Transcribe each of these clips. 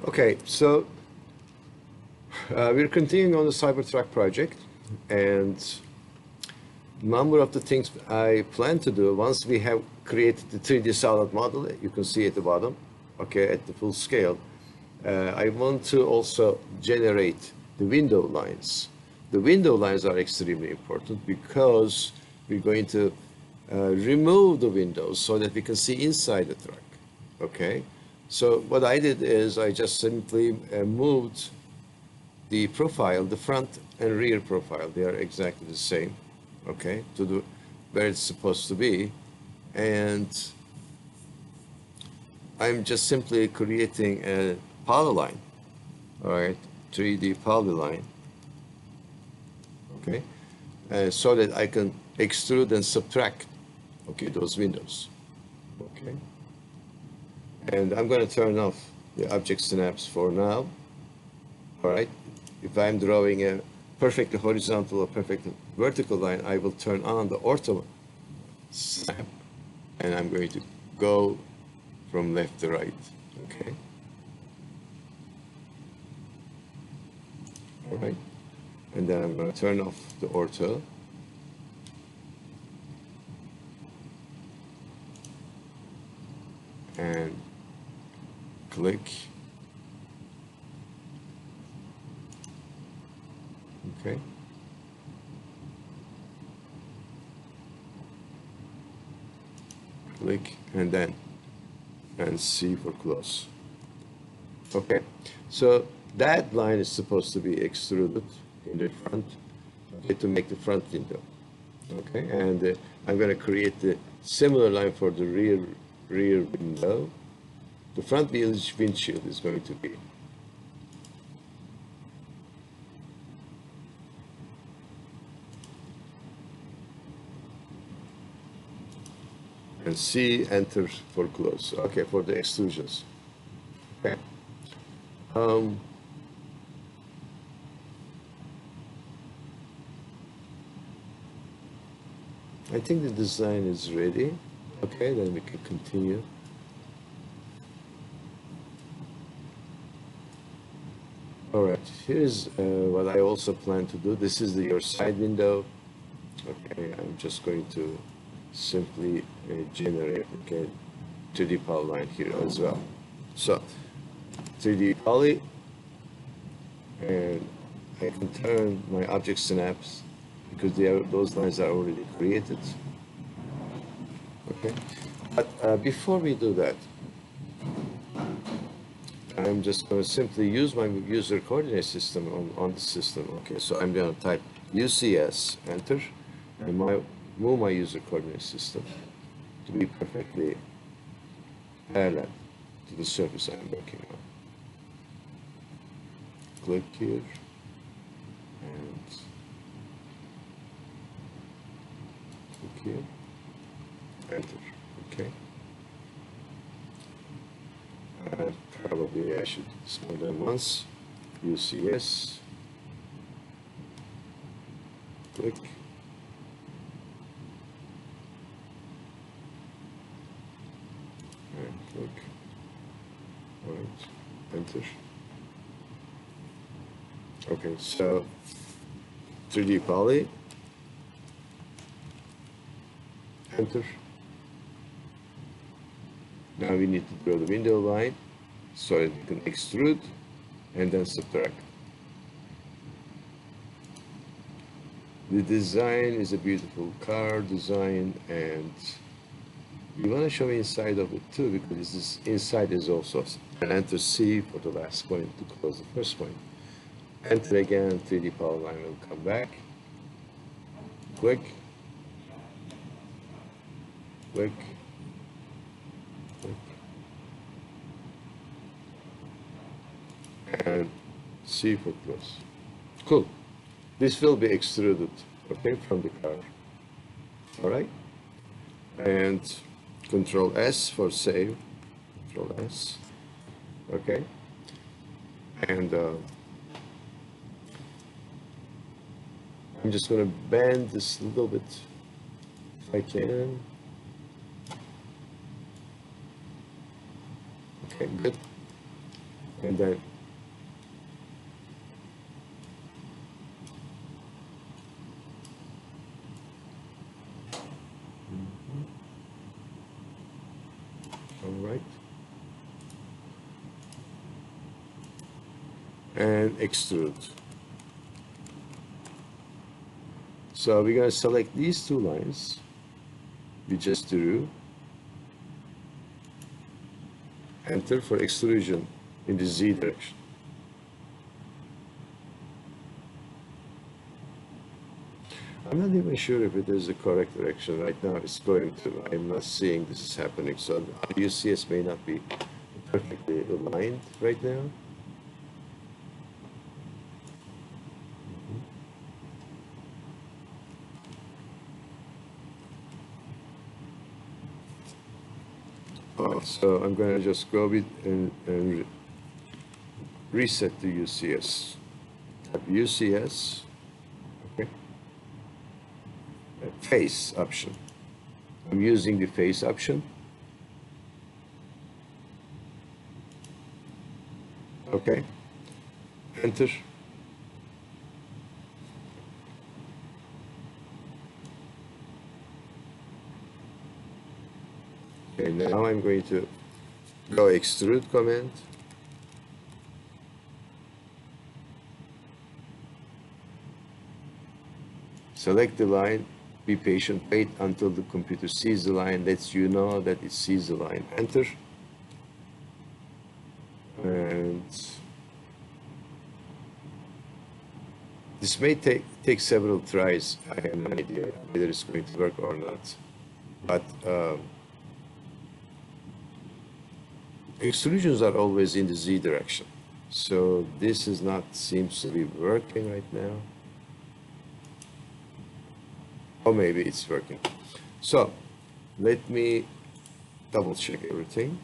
Okay, so we're continuing on the Cybertruck project, and number of the things I plan to do once we have created the 3D solid model, you can see at the bottom, okay, at the full scale. I want to also generate the window lines. The window lines are extremely important because we're going to remove the windows so that we can see inside the truck, okay? So what I did is I just simply moved the profile, the front and rear profile, they are exactly the same, okay, to the where it's supposed to be. And I'm just simply creating a polyline, all right, 3D polyline, okay, so that I can extrude and subtract, okay, those windows, okay. And I'm going to turn off the object synapse for now, all right. If I'm drawing a perfectly horizontal or perfectly vertical line, I will turn on the ortho snap, and I'm going to go from left to right, okay? All right, and then I'm going to turn off the ortho. And click. Okay. Click and then and C for close. Okay, so that line is supposed to be extruded in the front, okay, to make the front window. Okay, and I'm going to create the similar line for the rear window. The front windshield is going to be and C, enter for close. Okay, for the extrusions. Okay. I think the design is ready. Okay, then we can continue. All right, here's what I also plan to do. This is your side window. Okay, I'm just going to simply generate, okay, 3D polyline here as well. So 3D poly, and I can turn my object synapse because those lines are already created. Okay, but before we do that, I'm just going to simply use my user coordinate system on the system. Okay, so I'm going to type UCS, enter, and move my user coordinate system to be perfectly parallel to the surface I'm working on. Click here, and click here, enter, okay. Probably I should more than once. UCS, click, and click, all right, enter. Okay, so 3D poly, enter. Now we need to draw the window line so that we can extrude and then subtract. The design is a beautiful car design, and we want to show inside of it too, because this inside is also an enter C for the last point to close the first point. Enter again, 3D polyline will come back. Click, click, click, and C for close. Cool. This will be extruded, okay, from the car. All right. And Control S for save. Control S. Okay. And I'm just going to bend this a little bit if I can. Okay, good. and then all right, and extrude. So we're going to select these two lines we just drew, enter for extrusion in the Z direction. I'm not even sure if it is the correct direction right now. It's going to. I'm not seeing this is happening. So UCS may not be perfectly aligned right now. Oh, so I'm going to just go with and reset the UCS. Tap UCS. Okay. Face option. I'm using the face option. Okay. Enter. Okay, now I'm going to go extrude command. Select the line, be patient, wait until the computer sees the line, lets you know that it sees the line. Enter. And this may take several tries. I have no idea whether it's going to work or not. But extrusions are always in the Z direction. So this is not, seems to be working right now. Or maybe it's working. So let me double check everything.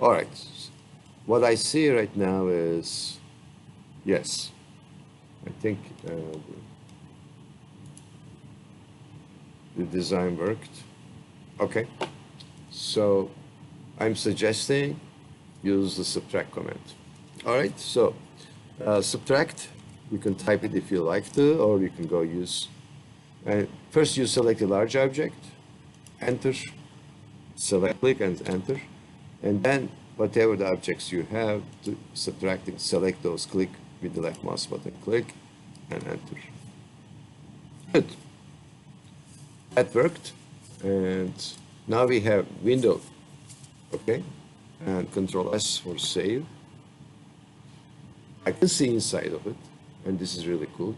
All right. What I see right now is, yes, I think the design worked. Okay. So I'm suggesting use the subtract command. All right. So subtract, you can type it if you like to, or you can go use. And first you select a large object, enter, select, click and enter. And then whatever the objects you have to subtracting, select those, click with the left mouse button, click and enter. Good. That worked. And now we have window. Okay. And Control S for save. I can see inside of it. And this is really cool.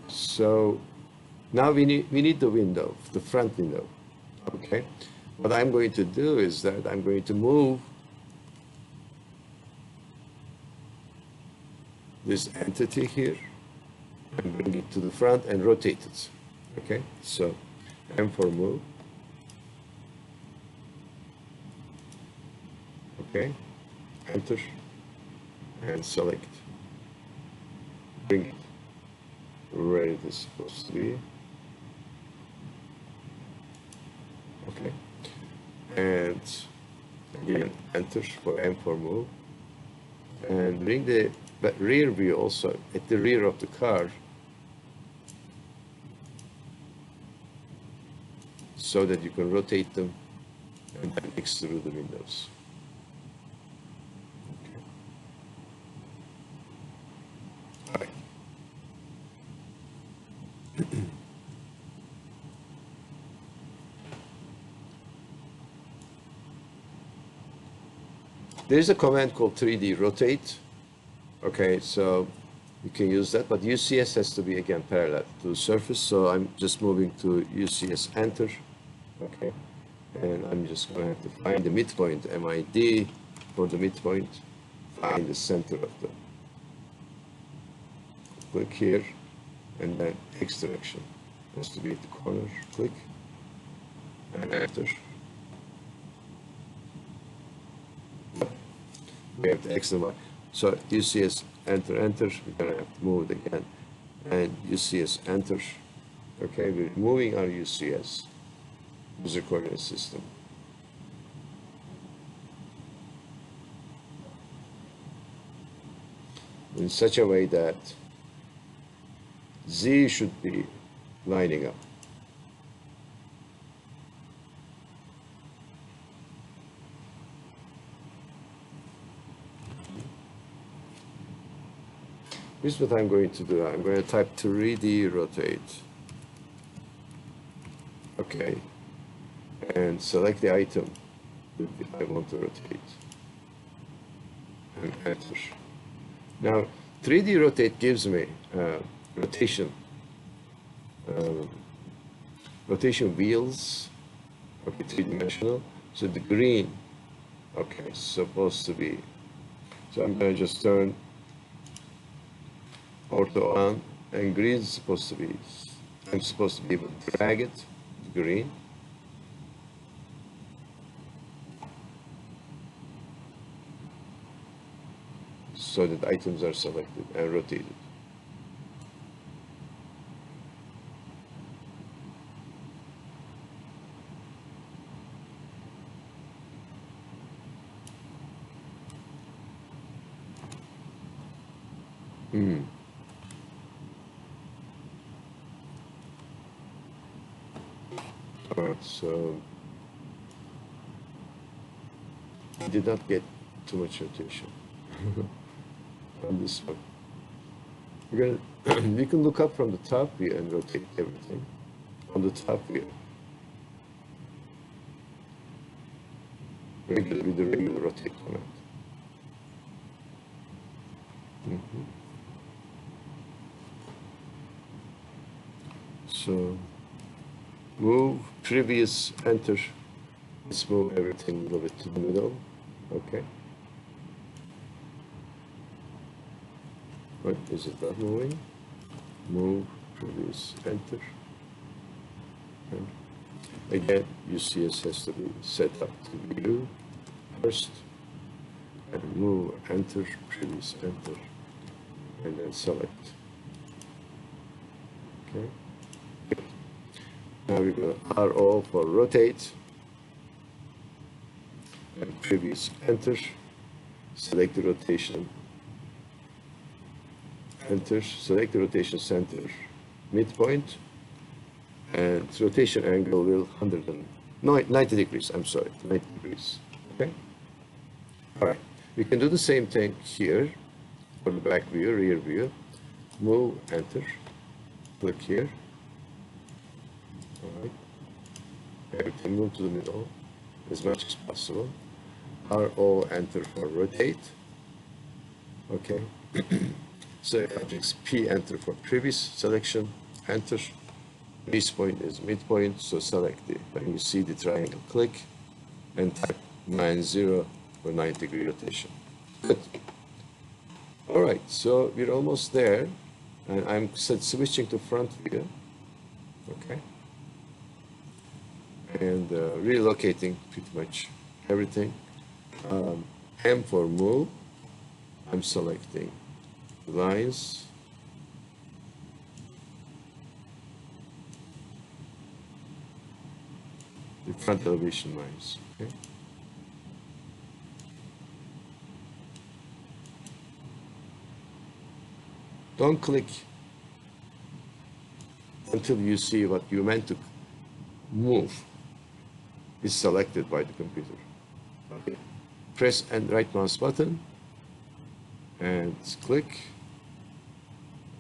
So now we need the window, the front window. Okay. What I'm going to do is that I'm going to move this entity here and bring it to the front and rotate it. Okay. So M for move. Okay. Enter and select. Bring it where it is supposed to be. Okay. And again, enter for M for move. And bring the rear view also at the rear of the car so that you can rotate them and then extrude the windows. Okay. All right. There's a command called 3D rotate. Okay, so you can use that, but UCS has to be again parallel to the surface. So I'm just moving to UCS enter. Okay, and I'm just going to have to find the midpoint, MID for the midpoint, find the center of the, click here, and then X direction. has to be at the corner, click, and enter. We have the X and Y. So UCS, enter, enter, we're gonna have to move it again. And UCS, enter. Okay, we're moving our UCS, user coordinate system. In such a way that Z should be lining up. Here's what I'm going to do. I'm going to type 3D rotate. Okay. And select the item that I want to rotate. And enter. Now, 3D rotate gives me rotation wheels, okay, three-dimensional. So the green, okay, is supposed to be. So I'm going to just turn ortho on, and green is supposed to be. I'm supposed to be able to drag it to green. So that items are selected and rotated. All right, so I did not get too much rotation on this one. We're gonna, you can look up from the top view and rotate everything on the top view. With the regular rotate command. So move previous, enter. Let's move everything a little bit to the middle. Okay. What is it not moving? Move previous, enter. And again, UCS has to be set up to view first. And move, enter, previous, enter. And then select. Okay. Now we go RO for rotate, and previous, enter, select the rotation, enter, select the rotation center, midpoint, and rotation angle will 90 degrees, I'm sorry, 90 degrees, okay? All right, we can do the same thing here for the back view, rear view, move, enter, click here. All right. Everything move to the middle as much as possible. RO, enter for rotate. Okay. Select objects P, enter for previous selection, enter. Base point is midpoint, so select the, when you see the triangle, click, and type 90 for 90-degree rotation. Good. All right, so we're almost there, and I'm switching to front view. Okay. And relocating pretty much everything. M for move, I'm selecting lines. The front elevation lines, okay? Don't click until you see what you meant to move is selected by the computer. Okay. Press and right mouse button and click.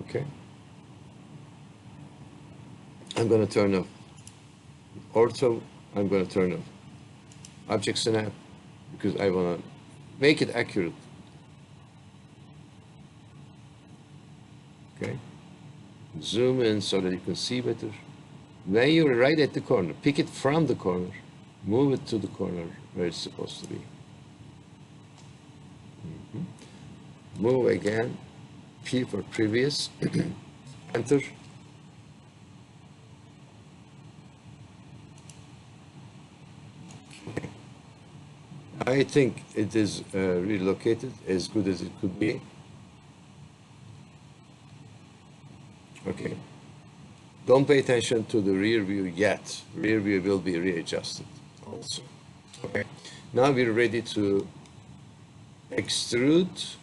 Okay. I'm going to turn off ortho. I'm going to turn off object snap because I want to make it accurate. Okay. Zoom in so that you can see better. When you're right at the corner, pick it from the corner, move it to the corner where it's supposed to be. Move again, P for previous, enter, I think it is relocated as good as it could be. Okay. Don't pay attention to the rear view yet. Rear view will be readjusted also. Okay. Now we're ready to extrude.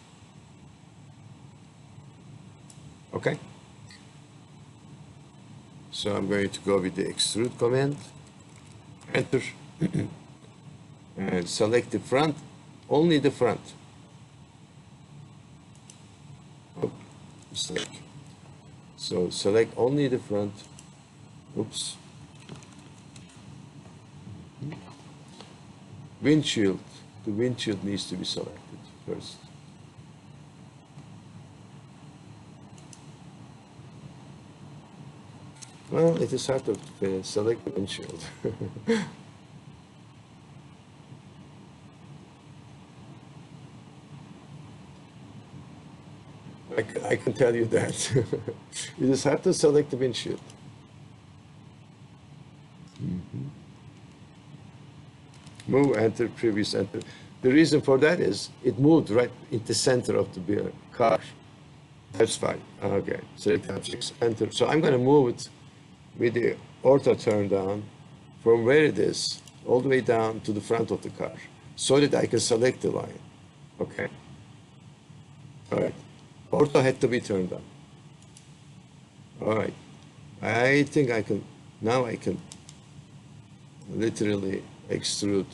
Okay. So I'm going to go with the extrude command. Enter. And select the front, only the front. Oh, mistake. So select only the front. Oops. Windshield. The windshield needs to be selected first. Well, it is hard to select the windshield. I can tell you that. You just have to select the windshield. Move, enter, previous, enter. The reason for that is it moved right in the center of the car. That's fine. Okay, select objects, enter. So I'm going to move it with the ortho turn down from where it is all the way down to the front of the car so that I can select the line. Okay. All right. Ortho had to be turned on. All right. I think I can, now I can literally extrude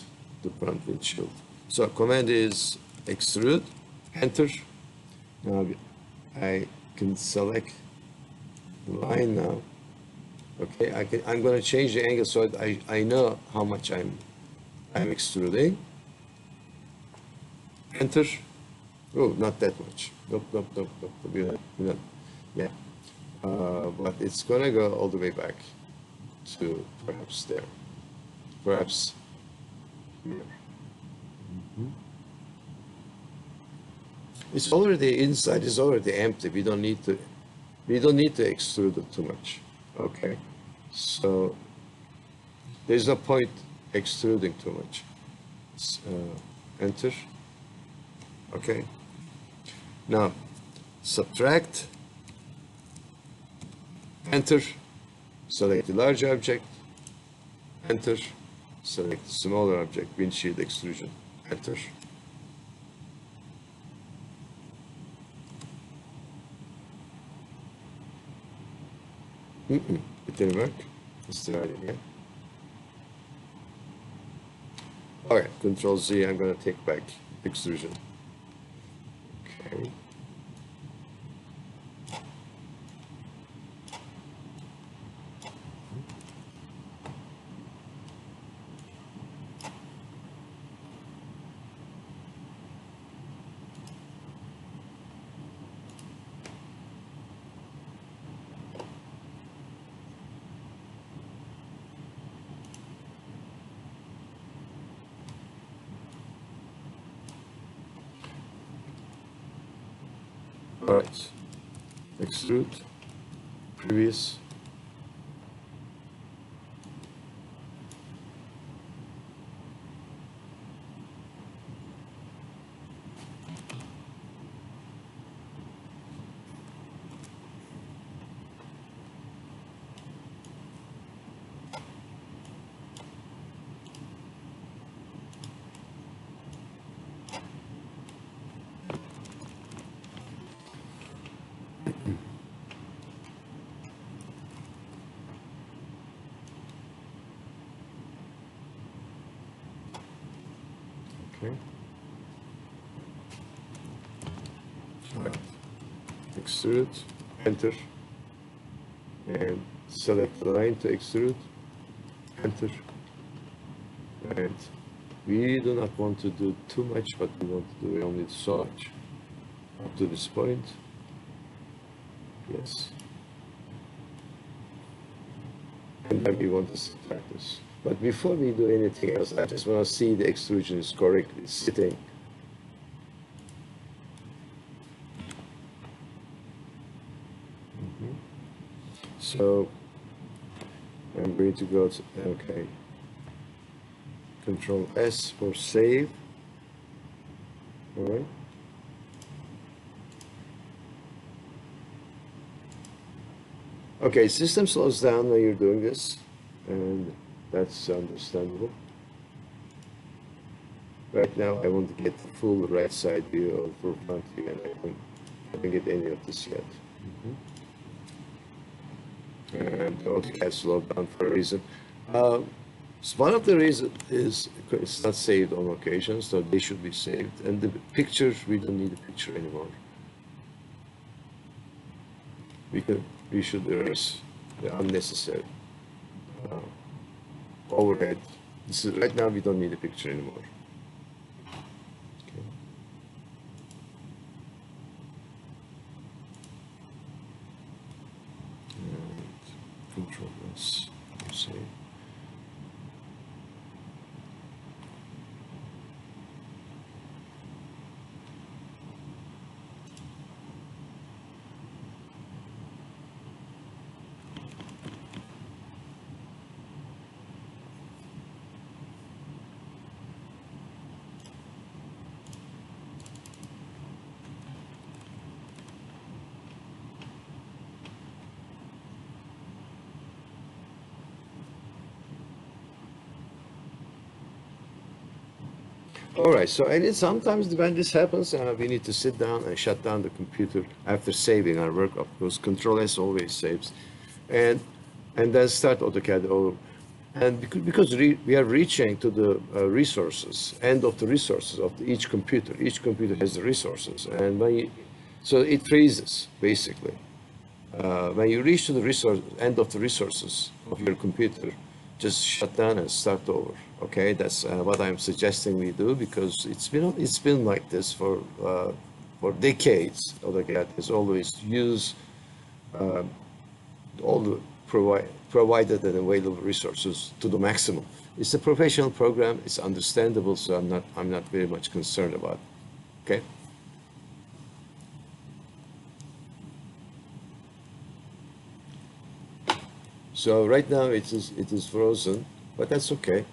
the front windshield. So command is extrude, enter. Now I can select the line now. Okay, I'm going to change the angle so that I know how much I'm extruding. Enter. Oh, not that much. Nope. We're not. Yeah. But it's going to go all the way back to perhaps there. Perhaps here. It's already inside is already empty. We don't need to extrude it too much. Okay. So there's no point extruding too much. Enter. Okay. Now subtract. Enter. Select the large object. Enter. Select the smaller object, windshield extrusion. Enter. It didn't work. Let's try it again. Okay, Control Z, I'm going to take back extrusion. Okay. All right, extrude, previous. Okay. Right. Extrude, enter, and select the line to extrude, enter. And we do not want to do too much, but we want to do only so much. Up to this point. Yes. And then we want to subtract this. But before we do anything else, I just want to see the extrusion is correctly sitting. So I'm going to go to, okay, Control S for save, All right. Okay, system slows down when you're doing this, and that's understandable. Right now, I want to get the full right side view of full front view, and I don't get any of this yet. And AutoCAD slowed down for a reason. So one of the reasons is it's not saved on occasion, so they should be saved. And the pictures, we don't need a picture anymore. We should erase the unnecessary overhead. This is, right now, we don't need a picture anymore. Okay. And Control S, save. All right, so and sometimes when this happens, we need to sit down and shut down the computer after saving our work. Of course, Control S always saves, and then start AutoCAD over. And because we are reaching to the resources, end of the resources of each computer. Each computer has the resources, and so it freezes basically. When you reach to the end of the resources of your computer, just shut down and start over. Okay, that's what I'm suggesting we do, because it's been like this for decades. AutoCAD has always used all the provided and available resources to the maximum. It's a professional program. It's understandable, so I'm not very much concerned about it. Okay. So right now it is frozen, but that's okay.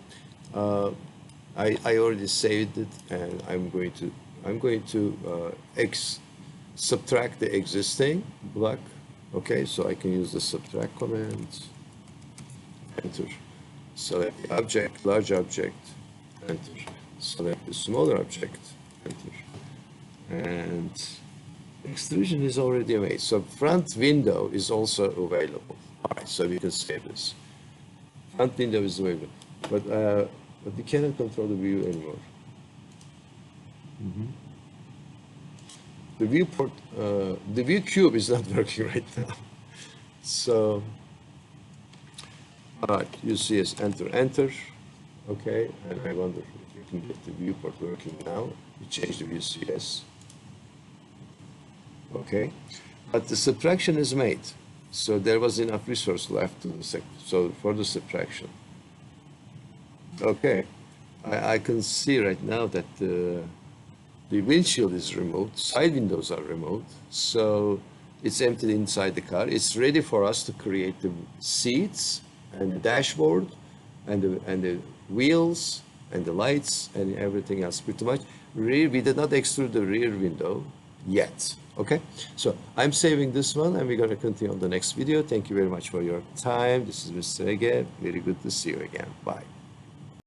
I already saved it, and I'm going to subtract the existing block. Okay, so I can use the subtract command. Enter. Select the object, large object. Enter. Select the smaller object. Enter. And extrusion is already made. So front window is also available. All right, so we can save this. Front window is available, but we cannot control the view anymore. The viewport, the view cube is not working right now. So, all right, you see us enter, okay, and I wonder if you can get the viewport working now. We change the view CS. Okay, but the subtraction is made, so there was enough resource left to so for the subtraction. Okay, I can see right now that the windshield is removed, side windows are removed, so it's emptied inside the car. It's ready for us to create the seats and the dashboard and the wheels and the lights and everything else pretty much. We did not extrude the rear window yet. Okay, so I'm saving this one, and we're going to continue on the next video. Thank you very much for your time. This is Mr. Ege. Very good to see you again. Bye.